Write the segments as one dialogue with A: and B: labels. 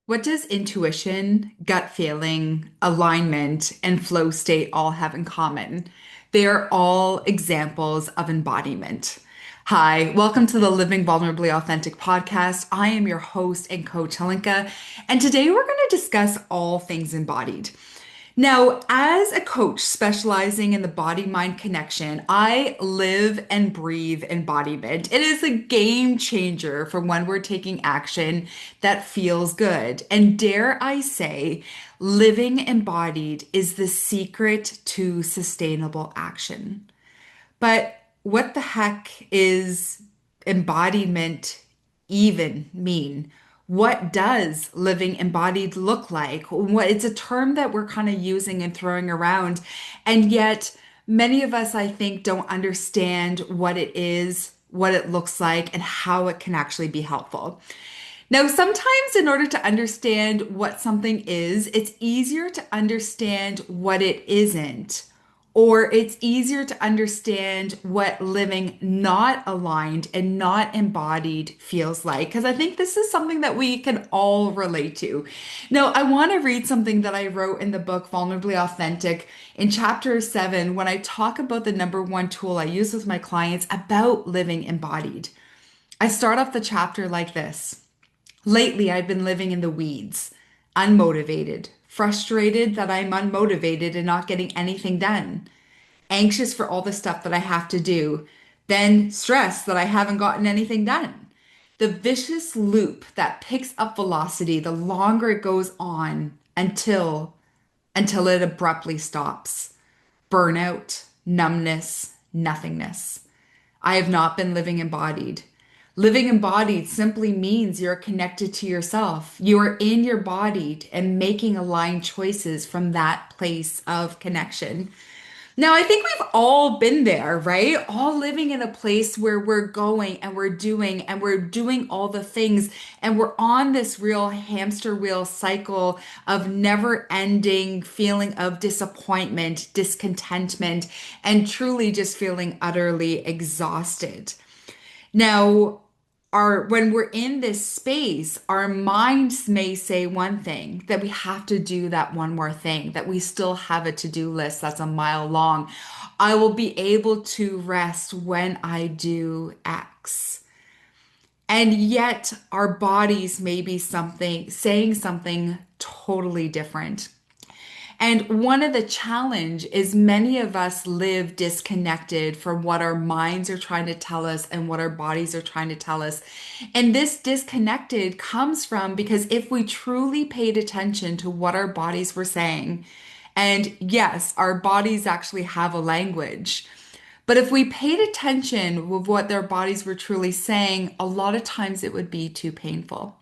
A: What does intuition, gut feeling, alignment, and flow state all have in common? They are all examples of embodiment. Hi, welcome to the Living Vulnerably Authentic podcast. I am your host and coach, Helenka, and today we're going to discuss all things embodied. Now, as a coach specializing in the body mind connection, I live and breathe embodiment. It is a game changer for when we're taking action that feels good. And dare I say, living embodied is the secret to sustainable action. But what the heck is embodiment even mean? What does living embodied look like? What it's a term that we're kind of using and throwing around, and yet many of us, I think, don't understand what it is, what it looks like, and how it can actually be helpful. Now, sometimes in order to understand what something is, it's easier to understand what it isn't, or it's easier to understand what living not aligned and not embodied feels like. Because I think this is something that we can all relate to. Now, I want to read something that I wrote in the book, Vulnerably Authentic, in chapter 7, when I talk about the number one tool I use with my clients about living embodied. I start off the chapter like this. Lately, I've been living in the weeds, unmotivated, frustrated that I'm unmotivated and not getting anything done, anxious for all the stuff that I have to do, then stressed that I haven't gotten anything done. The vicious loop that picks up velocity the longer it goes on until it abruptly stops. Burnout, numbness, nothingness. I have not been living embodied. Living embodied simply means you're connected to yourself. You are in your body and making aligned choices from that place of connection. Now, I think we've all been there, right? All living in a place where we're going and we're doing all the things and we're on this real hamster wheel cycle of never ending feeling of disappointment, discontentment, and truly just feeling utterly exhausted. Now, when we're in this space, our minds may say one thing, that we have to do that one more thing, that we still have a to-do list that's a mile long. I will be able to rest when I do X. And yet our bodies may be saying something totally different. And one of the challenge is many of us live disconnected from what our minds are trying to tell us and what our bodies are trying to tell us. And this disconnected comes from because if we truly paid attention to what our bodies were saying, and yes, our bodies actually have a language. But if we paid attention with what their bodies were truly saying, a lot of times it would be too painful.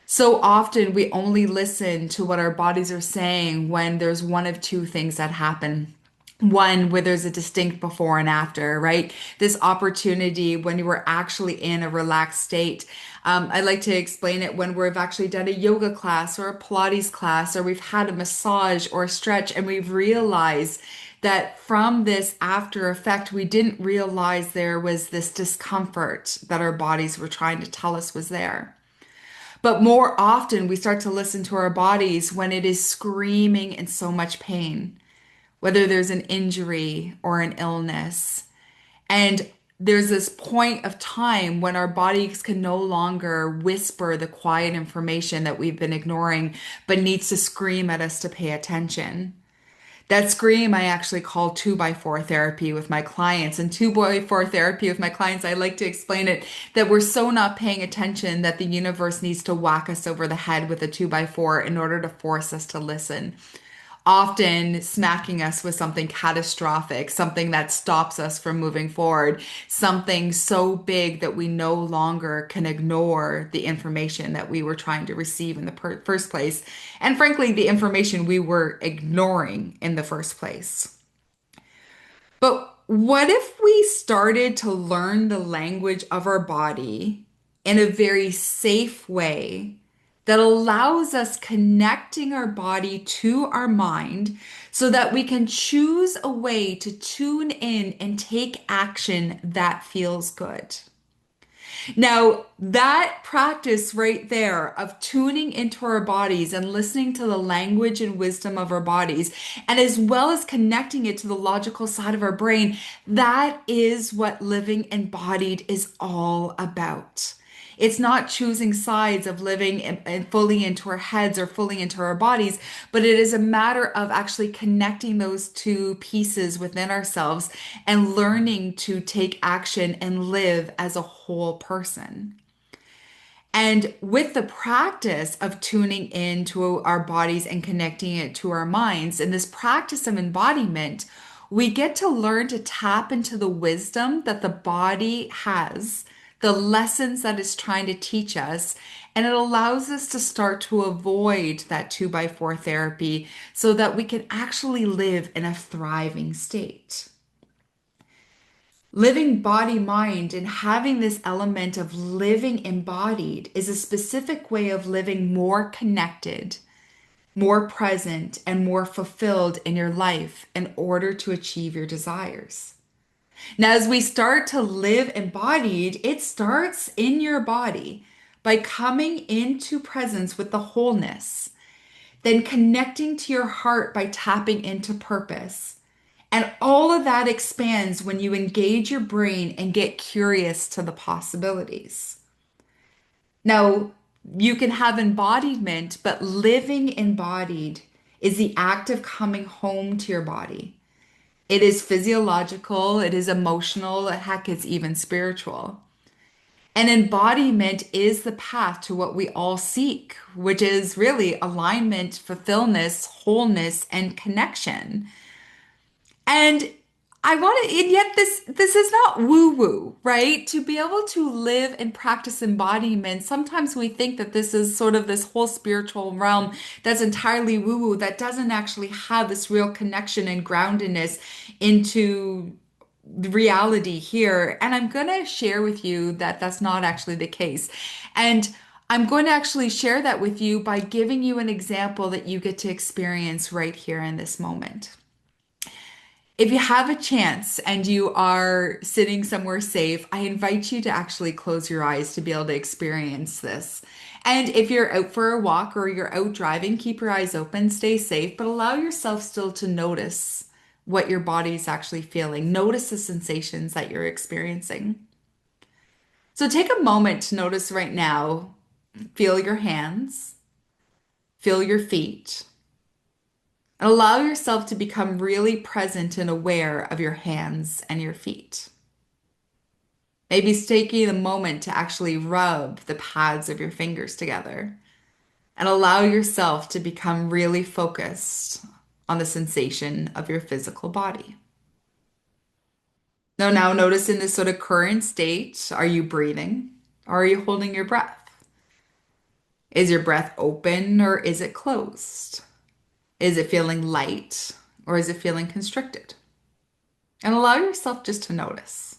A: So often we only listen to what our bodies are saying when there's one of two things that happen. One, where there's a distinct before and after, right? This opportunity when you were actually in a relaxed state. I like to explain it when we've actually done a yoga class or a Pilates class, or we've had a massage or a stretch, and we've realized that from this after effect, we didn't realize there was this discomfort that our bodies were trying to tell us was there. But more often, we start to listen to our bodies when it is screaming in so much pain, whether there's an injury or an illness. And there's this point of time when our bodies can no longer whisper the quiet information that we've been ignoring, but needs to scream at us to pay attention. That scream I actually call 2x4 therapy with my clients. And 2x4 therapy with my clients, I like to explain it that we're so not paying attention that the universe needs to whack us over the head with a 2x4 in order to force us to listen, often smacking us with something catastrophic, something that stops us from moving forward, something so big that we no longer can ignore the information that we were trying to receive in the first place. And frankly, the information we were ignoring in the first place. But what if we started to learn the language of our body in a very safe way that allows us connecting our body to our mind so that we can choose a way to tune in and take action that feels good? Now, that practice right there of tuning into our bodies and listening to the language and wisdom of our bodies, and as well as connecting it to the logical side of our brain, that is what living embodied is all about. It's not choosing sides of living and fully into our heads or fully into our bodies, but it is a matter of actually connecting those two pieces within ourselves and learning to take action and live as a whole person. And with the practice of tuning into our bodies and connecting it to our minds, and this practice of embodiment, we get to learn to tap into the wisdom that the body has, the lessons that it's trying to teach us, and it allows us to start to avoid that two by four therapy so that we can actually live in a thriving state. Living body mind and having this element of living embodied is a specific way of living more connected, more present, and more fulfilled in your life in order to achieve your desires. Now, as we start to live embodied, it starts in your body by coming into presence with the wholeness, then connecting to your heart by tapping into purpose. And all of that expands when you engage your brain and get curious to the possibilities. Now, you can have embodiment, but living embodied is the act of coming home to your body. It is physiological, it is emotional, heck, it's even spiritual. And embodiment is the path to what we all seek, which is really alignment, fulfillment, wholeness, and connection. And I want to, and yet this is not woo-woo, right? To be able to live and practice embodiment, sometimes we think that this is sort of this whole spiritual realm that's entirely woo-woo, that doesn't actually have this real connection and groundedness into reality here. And I'm going to share with you that that's not actually the case. And I'm going to actually share that with you by giving you an example that you get to experience right here in this moment. If you have a chance and you are sitting somewhere safe, I invite you to actually close your eyes to be able to experience this. And if you're out for a walk or you're out driving, keep your eyes open, stay safe, but allow yourself still to notice what your body is actually feeling. Notice the sensations that you're experiencing. So take a moment to notice right now, feel your hands, feel your feet. And allow yourself to become really present and aware of your hands and your feet. Maybe taking a moment to actually rub the pads of your fingers together and allow yourself to become really focused on the sensation of your physical body. Now notice in this sort of current state, are you breathing or are you holding your breath? Is your breath open or is it closed? Is it feeling light or is it feeling constricted? And allow yourself just to notice.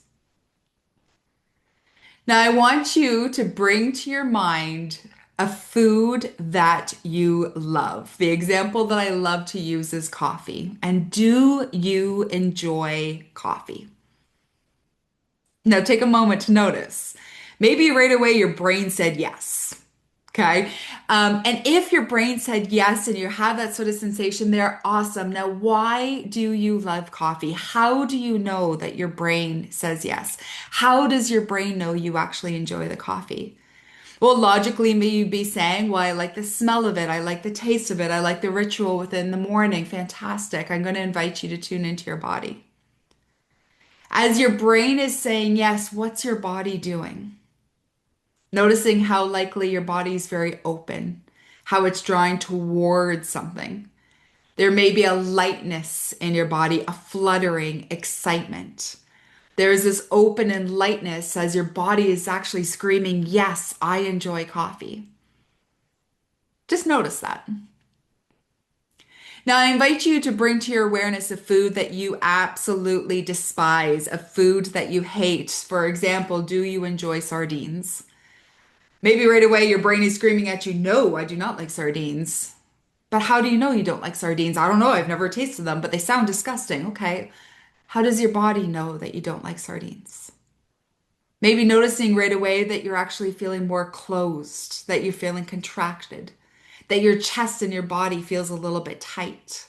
A: Now, I want you to bring to your mind a food that you love. The example that I love to use is coffee. And do you enjoy coffee? Now, take a moment to notice. Maybe right away your brain said yes. Okay. And if your brain said yes and you have that sort of sensation there, awesome. Now, why do you love coffee? How do you know that your brain says yes? How does your brain know you actually enjoy the coffee? Well, logically, may you be saying, well, I like the smell of it. I like the taste of it. I like the ritual within the morning. Fantastic. I'm going to invite you to tune into your body. As your brain is saying yes, what's your body doing? Noticing how likely your body is very open, how it's drawing towards something. There may be a lightness in your body, a fluttering excitement. There is this open and lightness as your body is actually screaming, yes, I enjoy coffee. Just notice that. Now, I invite you to bring to your awareness a food that you absolutely despise, a food that you hate. For example, do you enjoy sardines? Maybe right away your brain is screaming at you, no, I do not like sardines. But how do you know you don't like sardines? I don't know, I've never tasted them, but they sound disgusting. Okay. How does your body know that you don't like sardines? Maybe noticing right away that you're actually feeling more closed, that you're feeling contracted, that your chest and your body feels a little bit tight,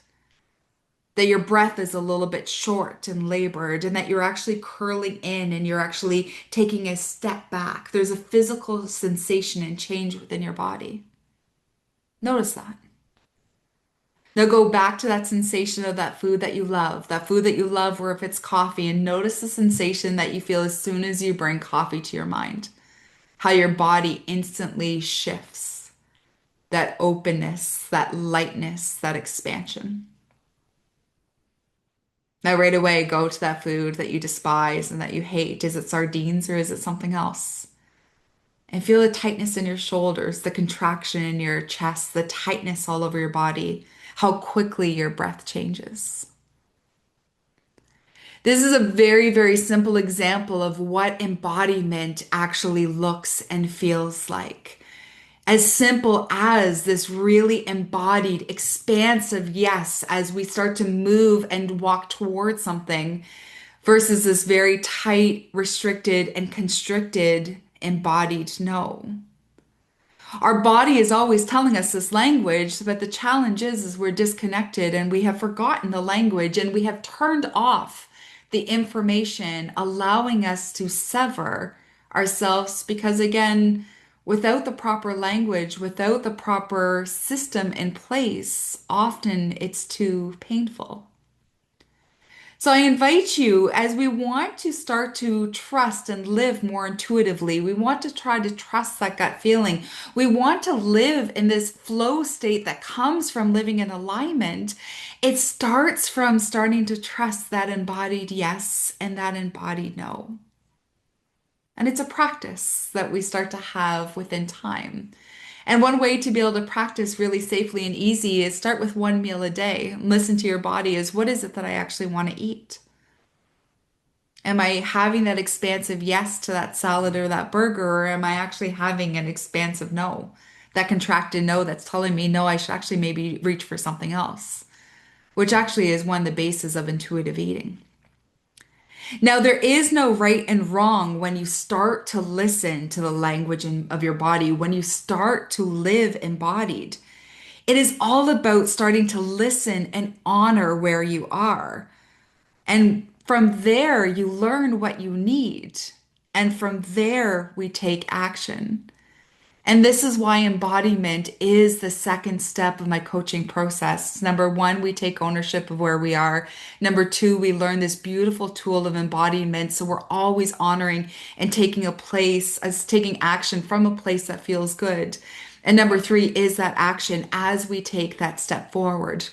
A: that your breath is a little bit short and labored, and that you're actually curling in and you're actually taking a step back. There's a physical sensation and change within your body. Notice that. Now go back to that sensation of that food that you love, or if it's coffee, and notice the sensation that you feel as soon as you bring coffee to your mind. How your body instantly shifts, that openness, that lightness, that expansion. Now, right away, go to that food that you despise and that you hate. Is it sardines or is it something else? And feel the tightness in your shoulders, the contraction in your chest, the tightness all over your body, how quickly your breath changes. This is a very, very simple example of what embodiment actually looks and feels like. As simple as this really embodied, expansive yes as we start to move and walk towards something versus this very tight, restricted, and constricted embodied no. Our body is always telling us this language, but the challenge is we're disconnected and we have forgotten the language and we have turned off the information, allowing us to sever ourselves because, again, without the proper language, without the proper system in place, often it's too painful. So I invite you, as we want to start to trust and live more intuitively, we want to try to trust that gut feeling. We want to live in this flow state that comes from living in alignment. It starts from starting to trust that embodied yes and that embodied no. And it's a practice that we start to have within time. And one way to be able to practice really safely and easy is start with one meal a day. Listen to your body is what is it that I actually want to eat? Am I having that expansive yes to that salad or that burger, or am I actually having an expansive no? That contracted no that's telling me no, I should actually maybe reach for something else, which actually is one of the bases of intuitive eating. Now, there is no right and wrong when you start to listen to the language of your body, when you start to live embodied. It is all about starting to listen and honor where you are. And from there, you learn what you need. And from there, we take action. And this is why embodiment is the second step of my coaching process. Number one, we take ownership of where we are. Number two, we learn this beautiful tool of embodiment. So we're always honoring and taking a place, as taking action from a place that feels good. And number three is that action as we take that step forward.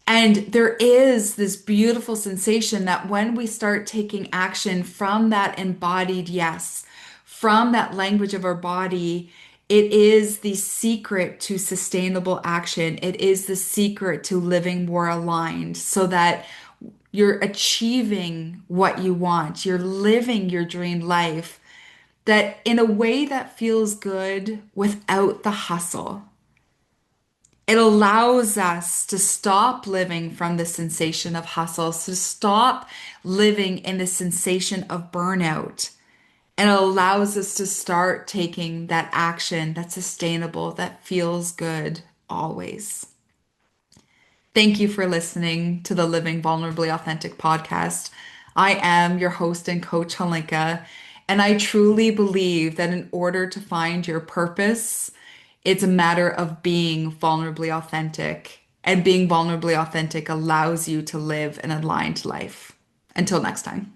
A: And there is this beautiful sensation that when we start taking action from that embodied yes, from that language of our body, it is the secret to sustainable action. It is the secret to living more aligned so that you're achieving what you want. You're living your dream life that in a way that feels good without the hustle. It allows us to stop living from the sensation of hustle, to stop living in the sensation of burnout. And it allows us to start taking that action that's sustainable, that feels good always. Thank you for listening to the Living Vulnerably Authentic podcast. I am your host and coach, Halinka, and I truly believe that in order to find your purpose, it's a matter of being vulnerably authentic. And being vulnerably authentic allows you to live an aligned life. Until next time.